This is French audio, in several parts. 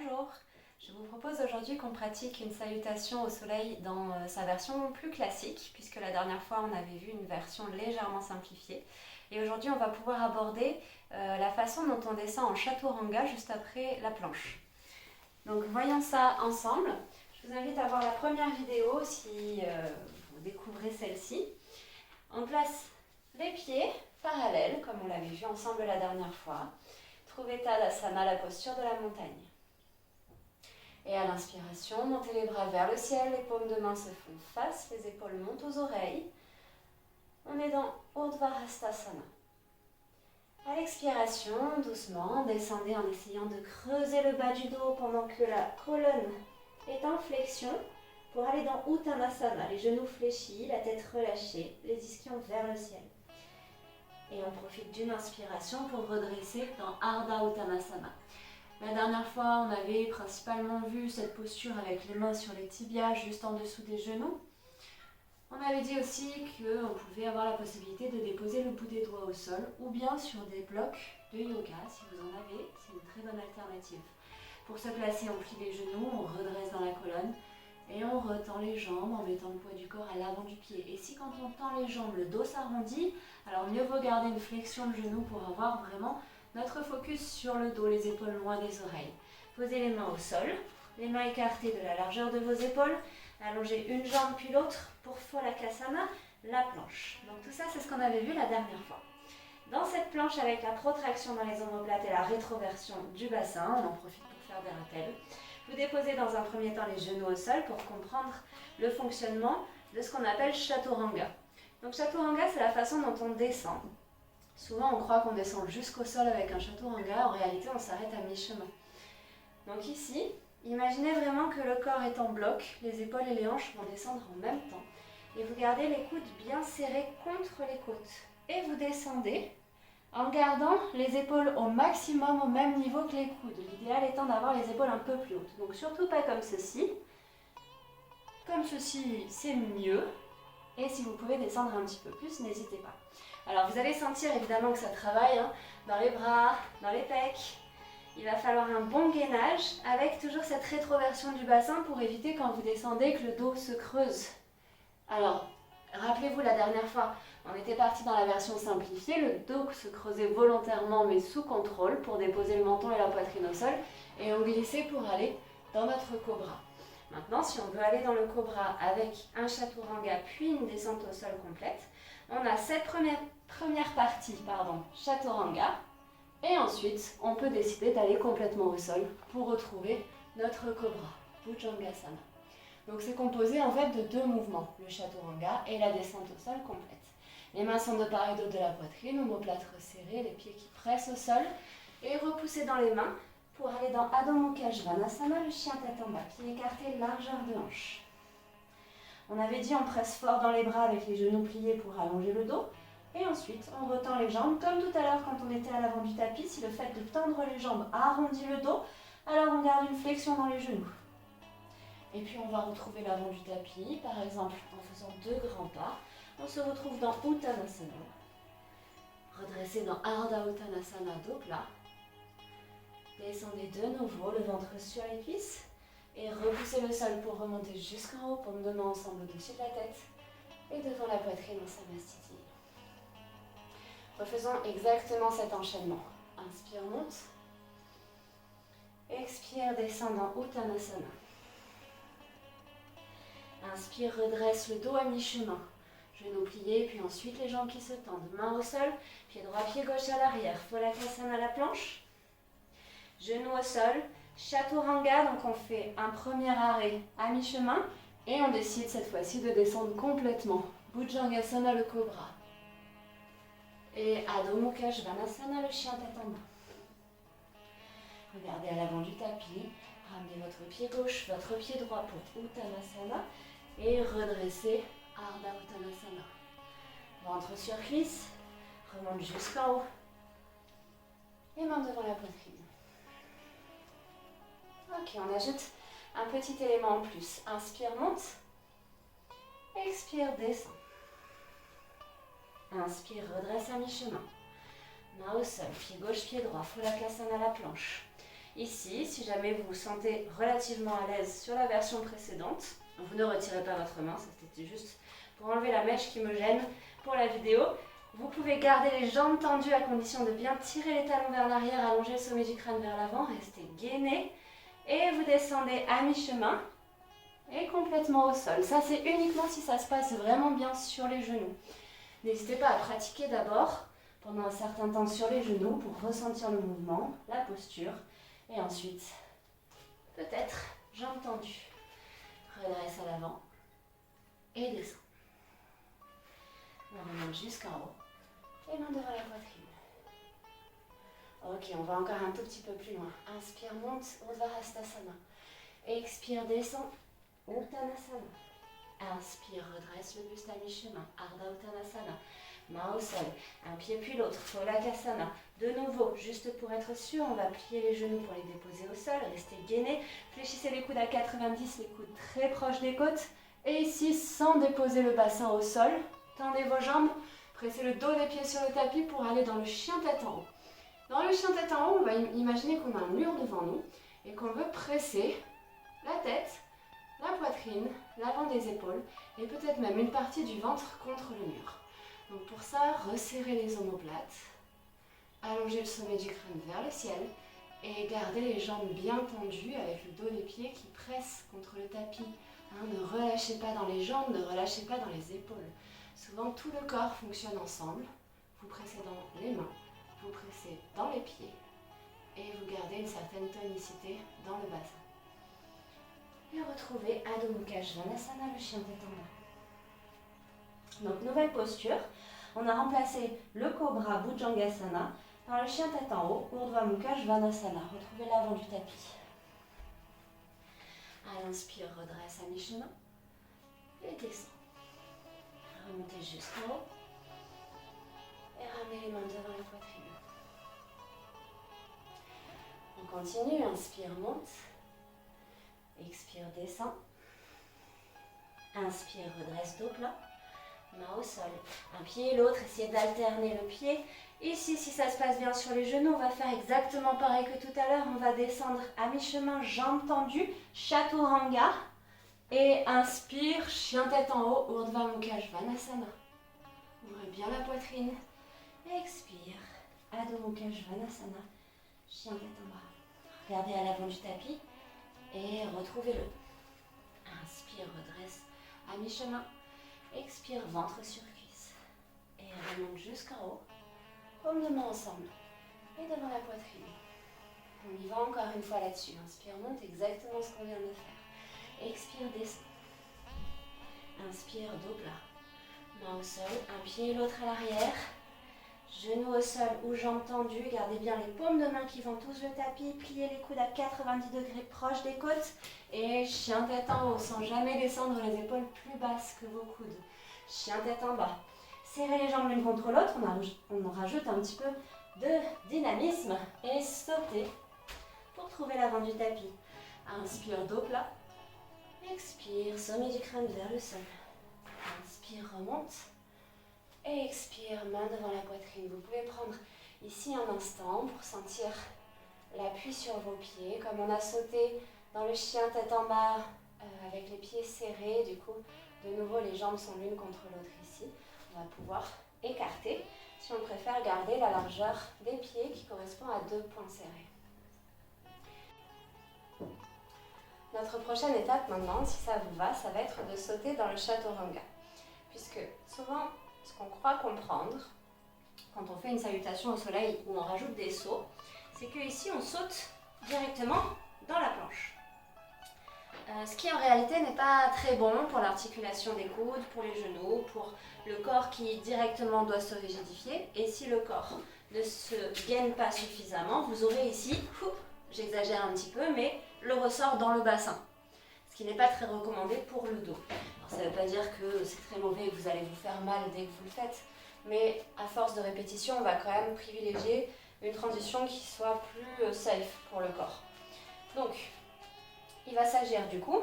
Bonjour, je vous propose aujourd'hui qu'on pratique une salutation au soleil dans sa version plus classique, puisque la dernière fois on avait vu une version légèrement simplifiée. Et aujourd'hui on va pouvoir aborder la façon dont on descend en chaturanga juste après la planche. Donc voyons ça ensemble. Je vous invite à voir la première vidéo si vous découvrez celle-ci. On place les pieds parallèles, comme on l'avait vu ensemble la dernière fois. Trouvez Tadasana, la posture de la montagne. Et à l'inspiration, montez les bras vers le ciel, les paumes de main se font face, les épaules montent aux oreilles. On est dans Urdhva Hastasana. À l'expiration, doucement, descendez en essayant de creuser le bas du dos pendant que la colonne est en flexion pour aller dans Uttanasana, les genoux fléchis, la tête relâchée, les ischions vers le ciel. Et on profite d'une inspiration pour redresser dans Ardha Uttanasana. La dernière fois, on avait principalement vu cette posture avec les mains sur les tibias, juste en dessous des genoux. On avait dit aussi qu'on pouvait avoir la possibilité de déposer le bout des doigts au sol ou bien sur des blocs de yoga, si vous en avez, c'est une très bonne alternative. Pour se placer, on plie les genoux, on redresse dans la colonne et on retend les jambes en mettant le poids du corps à l'avant du pied. Et si quand on tend les jambes, le dos s'arrondit, alors mieux vaut garder une flexion de genou pour avoir vraiment notre focus sur le dos, les épaules loin des oreilles. Posez les mains au sol, les mains écartées de la largeur de vos épaules. Allongez une jambe puis l'autre pour Phalakasana, la planche. Donc tout ça, c'est ce qu'on avait vu la dernière fois. Dans cette planche, avec la protraction dans les omoplates et la rétroversion du bassin, on en profite pour faire des rappels. Vous déposez dans un premier temps les genoux au sol pour comprendre le fonctionnement de ce qu'on appelle chaturanga. Donc chaturanga, c'est la façon dont on descend. Souvent, on croit qu'on descend jusqu'au sol avec un chaturanga. En réalité, on s'arrête à mi-chemin. Donc ici, imaginez vraiment que le corps est en bloc. Les épaules et les hanches vont descendre en même temps. Et vous gardez les coudes bien serrés contre les côtes. Et vous descendez en gardant les épaules au maximum au même niveau que les coudes. L'idéal étant d'avoir les épaules un peu plus hautes. Donc surtout pas comme ceci. Comme ceci, c'est mieux. Et si vous pouvez descendre un petit peu plus, n'hésitez pas. Alors vous allez sentir évidemment que ça travaille dans les bras, dans les pecs. Il va falloir un bon gainage avec toujours cette rétroversion du bassin pour éviter quand vous descendez que le dos se creuse. Alors, rappelez-vous la dernière fois, on était parti dans la version simplifiée, le dos se creusait volontairement mais sous contrôle pour déposer le menton et la poitrine au sol et on glissait pour aller dans notre cobra. Maintenant, si on veut aller dans le cobra avec un chaturanga puis une descente au sol complète, on a cette première partie, chaturanga, et ensuite on peut décider d'aller complètement au sol pour retrouver notre cobra, Bhujangasana. Donc c'est composé en fait de deux mouvements, le chaturanga et la descente au sol complète. Les mains sont de part et d'autre de la poitrine, omoplate resserrée, les pieds qui pressent au sol et repoussez dans les mains pour aller dans Adho Mukha Svanasana, le chien tête en bas, pied écarté, largeur de hanche. On avait dit on presse fort dans les bras avec les genoux pliés pour allonger le dos. Et ensuite, on retend les jambes, comme tout à l'heure quand on était à l'avant du tapis. Si le fait de tendre les jambes arrondit le dos, alors on garde une flexion dans les genoux. Et puis on va retrouver l'avant du tapis, par exemple en faisant deux grands pas. On se retrouve dans Uttanasana. Redressez dans Ardha Uttanasana, dos plat. Descendez de nouveau, le ventre sur les cuisses. Et repoussez le sol pour remonter jusqu'en haut, paumes de main ensemble au-dessus de la tête. Et devant la poitrine en Samastiti. Refaisons exactement cet enchaînement. Inspire, monte. Expire, descend dans Uttanasana. Inspire, redresse le dos à mi-chemin. Genoux pliés, puis ensuite les jambes qui se tendent. Main au sol, pied droit, pied gauche à l'arrière. Phalakasana à la planche. Genoux au sol. Chaturanga, donc on fait un premier arrêt à mi-chemin. Et on décide cette fois-ci de descendre complètement. Bhujangasana, le cobra. Et Adho Mukha Svanasana, le chien tête en bas. Regardez à l'avant du tapis. Ramenez votre pied gauche, votre pied droit pour Uttanasana. Et redressez Ardha Uttanasana. Ventre sur cuisse. Remonte jusqu'en haut. Et main devant la poitrine. Ok, on ajoute un petit élément en plus. Inspire, monte. Expire, descend. Inspire, redresse à mi-chemin. Main au sol, pied gauche, pied droit, Phalakasana à la planche. Ici, si jamais vous vous sentez relativement à l'aise sur la version précédente, vous ne retirez pas votre main, ça c'était juste pour enlever la mèche qui me gêne pour la vidéo. Vous pouvez garder les jambes tendues à condition de bien tirer les talons vers l'arrière, allonger le sommet du crâne vers l'avant, restez gainé. Et vous descendez à mi-chemin et complètement au sol. Ça c'est uniquement si ça se passe vraiment bien sur les genoux. N'hésitez pas à pratiquer d'abord pendant un certain temps sur les genoux pour ressentir le mouvement, la posture. Et ensuite, peut-être jambes tendues. Redresse à l'avant et descend. On remonte jusqu'en haut et main devant la poitrine. Ok, on va encore un tout petit peu plus loin. Inspire, monte, Urdhva Hastasana. Expire, descend, Uttanasana. Inspire, redresse le buste à mi-chemin, Ardha Uttanasana. Main au sol, un pied puis l'autre, Phalakasana. De nouveau, juste pour être sûr, on va plier les genoux pour les déposer au sol, restez gainé. Fléchissez les coudes à 90, les coudes très proches des côtes. Et ici, sans déposer le bassin au sol, tendez vos jambes, pressez le dos des pieds sur le tapis pour aller dans le chien tête en haut. Dans le chien tête en haut, on va imaginer qu'on a un mur devant nous et qu'on veut presser la tête, la poitrine, l'avant des épaules et peut-être même une partie du ventre contre le mur. Donc pour ça, resserrez les omoplates, allongez le sommet du crâne vers le ciel et gardez les jambes bien tendues avec le dos des pieds qui pressent contre le tapis. Ne relâchez pas dans les jambes, ne relâchez pas dans les épaules. Souvent, tout le corps fonctionne ensemble. Vous pressez dans les mains, vous pressez dans les pieds et vous gardez une certaine tonicité dans le bassin. Et retrouvez Adho Mukha Svanasana, le chien tête en bas. Donc, nouvelle posture. On a remplacé le Cobra Bhujangasana par le chien tête en haut, Urdhva Mukha Svanasana. Retrouvez l'avant du tapis. À l'inspire, redresse à mi-chemin et descend. Remontez jusqu'en haut et ramenez les mains devant la poitrine. On continue, inspire, monte. Expire, descend. Inspire, redresse dos plat. Main au sol, un pied et l'autre, essayez d'alterner le pied. Ici, si ça se passe bien sur les genoux, on va faire exactement pareil que tout à l'heure. On va descendre à mi-chemin, jambes tendues, Chaturanga. Et inspire, chien tête en haut, Urdhva Mukha Svanasana. Ouvrez bien la poitrine. Expire, Adho Mukha Svanasana, chien tête en bas. Regardez à l'avant du tapis et retrouvez-le. Inspire, redresse à mi-chemin. Expire, ventre sur cuisse. Et remonte jusqu'en haut. Paume de main ensemble. Et devant la poitrine. On y va encore une fois là-dessus. Inspire, monte, exactement ce qu'on vient de faire. Expire, descend. Inspire, dos plat. Main au sol, un pied et l'autre à l'arrière. Genoux au sol ou jambes tendues. Gardez bien les paumes de main qui vont tous le tapis. Pliez les coudes à 90 degrés proches des côtes. Et chien tête en haut, sans jamais descendre les épaules plus basses que vos coudes. Chien tête en bas. Serrez les jambes l'une contre l'autre. On rajoute un petit peu de dynamisme. Et sautez pour trouver l'avant du tapis. Inspire, dos plat. Expire, sommet du crâne vers le sol. Inspire, remonte. Et expire, main devant la poitrine. Vous pouvez prendre ici un instant pour sentir l'appui sur vos pieds. Comme on a sauté dans le chien tête en bas avec les pieds serrés. Du coup, de nouveau, les jambes sont l'une contre l'autre ici. On va pouvoir écarter si on préfère garder la largeur des pieds qui correspond à 2 points serrés. Notre prochaine étape maintenant, si ça vous va, ça va être de sauter dans le Chaturanga. Puisque souvent, ce qu'on croit comprendre, quand on fait une salutation au soleil où on rajoute des sauts, c'est qu'ici on saute directement dans la planche. Ce qui en réalité n'est pas très bon pour l'articulation des coudes, pour les genoux, pour le corps qui directement doit se rigidifier. Et si le corps ne se gaine pas suffisamment, vous aurez ici, j'exagère un petit peu, mais le ressort dans le bassin. Ce qui n'est pas très recommandé pour le dos. Alors, ça ne veut pas dire que c'est très mauvais et que vous allez vous faire mal dès que vous le faites, mais à force de répétition, on va quand même privilégier une transition qui soit plus safe pour le corps. Donc, il va s'agir du coup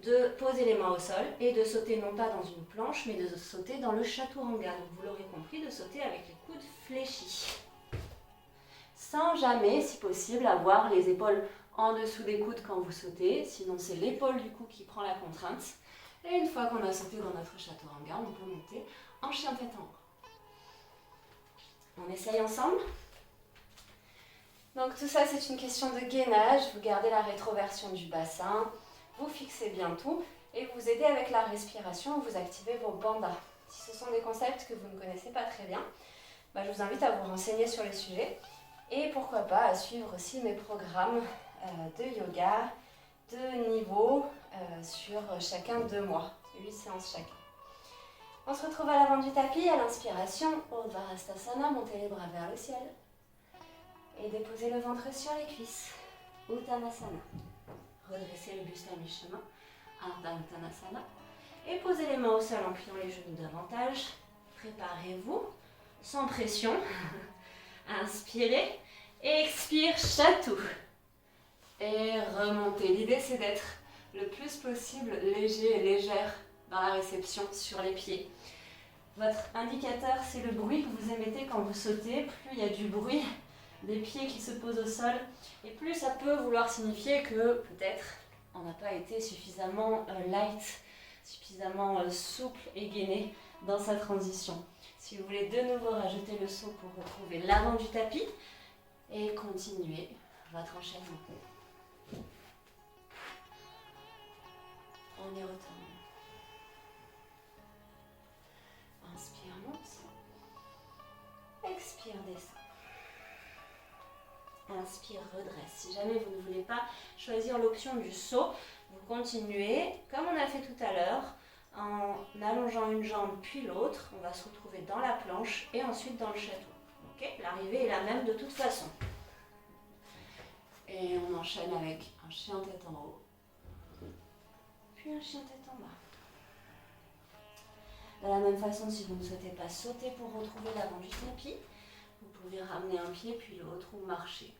de poser les mains au sol et de sauter non pas dans une planche, mais de sauter dans le Chaturanga. Donc vous l'aurez compris, de sauter avec les coudes fléchis. sans jamais, si possible, avoir les épaules en dessous des coudes quand vous sautez, sinon c'est l'épaule du cou qui prend la contrainte. Et une fois qu'on a sauté dans notre chaturanga, on peut monter en chien tête en haut. On essaye ensemble. Donc tout ça, c'est une question de gainage. Vous gardez la rétroversion du bassin, vous fixez bien tout et vous aidez avec la respiration, vous activez vos bandhas. Si ce sont des concepts que vous ne connaissez pas très bien, je vous invite à vous renseigner sur le sujet et pourquoi pas à suivre aussi mes programmes de yoga de niveau sur chacun 2 mois, 8 séances chacun. On se retrouve à l'avant du tapis, à l'inspiration, Urdhvarastasana, montez les bras vers le ciel et déposez le ventre sur les cuisses, Uttanasana. Redressez le buste à mi-chemin, Ardha Uttanasana, et posez les mains au sol en pliant les genoux davantage. Préparez-vous, sans pression. Inspirez, expire, chatou. Et remontez. L'idée, c'est d'être le plus possible léger et légère dans la réception sur les pieds. Votre indicateur, c'est le bruit que vous émettez quand vous sautez. Plus il y a du bruit des pieds qui se posent au sol, et plus ça peut vouloir signifier que peut-être on n'a pas été suffisamment light, suffisamment souple et gainé dans sa transition. Si vous voulez de nouveau rajouter le saut pour retrouver l'avant du tapis et continuer votre enchaînement. On y retourne. Inspire, monte. Expire, descend. Inspire, redresse. Si jamais vous ne voulez pas choisir l'option du saut, vous continuez comme on a fait tout à l'heure en allongeant une jambe puis l'autre. On va se retrouver dans la planche et ensuite dans le chatou. Okay, l'arrivée est la même de toute façon. Et on enchaîne avec un chien tête en haut, puis un chien tête en bas. De la même façon, si vous ne souhaitez pas sauter pour retrouver l'avant du tapis, vous pouvez ramener un pied puis l'autre ou marcher.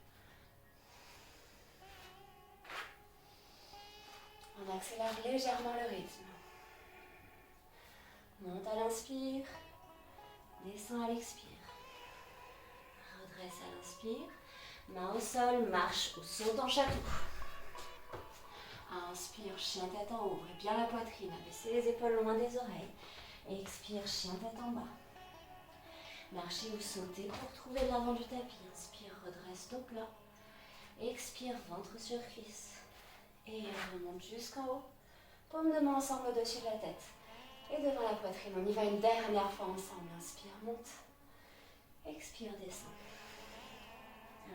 On accélère légèrement le rythme. Monte à l'inspire, descend à l'expire. Redresse à l'inspire, main au sol, marche ou saute en chatou. Inspire, chien tête en haut, ouvrez bien la poitrine, abaissez les épaules loin des oreilles. Expire, chien tête en bas. Marchez ou sautez pour trouver l'avant du tapis. Inspire, redresse dos plat. Expire, ventre sur cuisse. Et remonte jusqu'en haut. Paume de main ensemble au-dessus de la tête. Et devant la poitrine, on y va une dernière fois ensemble. Inspire, monte. Expire, descend.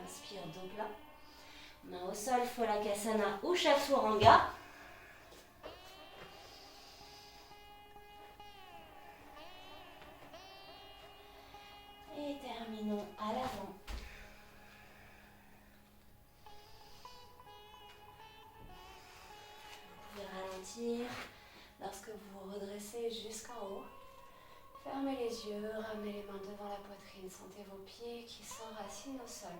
Inspire, dos plat. Main au sol, Phalakasana ou Chaturanga. Et terminons à l'avant. Vous pouvez ralentir lorsque vous vous redressez jusqu'en haut. Fermez les yeux, ramenez les mains devant la poitrine. Sentez vos pieds qui s'enracinent au sol.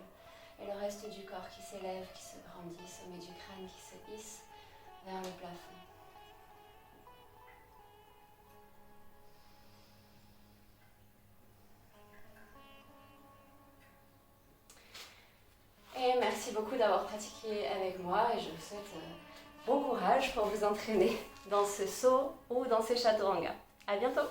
Et le reste du corps qui s'élève, qui se grandit, sommet du crâne qui se hisse vers le plafond. Et merci beaucoup d'avoir pratiqué avec moi et je vous souhaite bon courage pour vous entraîner dans ce saut ou dans ces chaturanga. À bientôt!